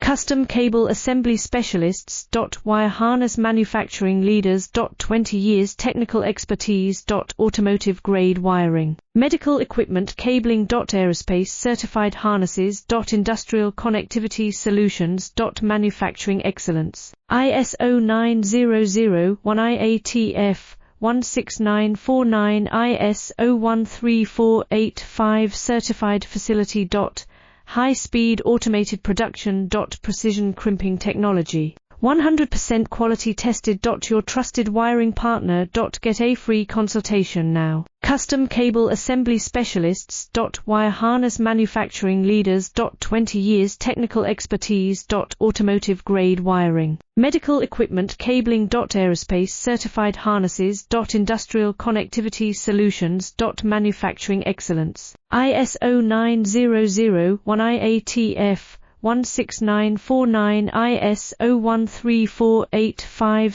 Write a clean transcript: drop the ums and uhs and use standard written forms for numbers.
Custom cable assembly specialists. Wire harness manufacturing leaders. 20 years technical expertise. Automotive grade wiring. Medical equipment cabling. Aerospace certified harnesses. Industrial connectivity solutions. Manufacturing excellence. ISO 9001 IATF 16949 ISO 13485 certified facility. High-speed automated production. Precision crimping technology. 100% quality tested. Your trusted wiring partner. Get a free consultation now. Custom cable assembly specialists. Wire harness manufacturing leaders. 20 years technical expertise. Automotive grade wiring. Medical equipment cabling. Aerospace certified harnesses. Industrial connectivity solutions. Manufacturing excellence. ISO 9001 IATF 16949 ISO 13485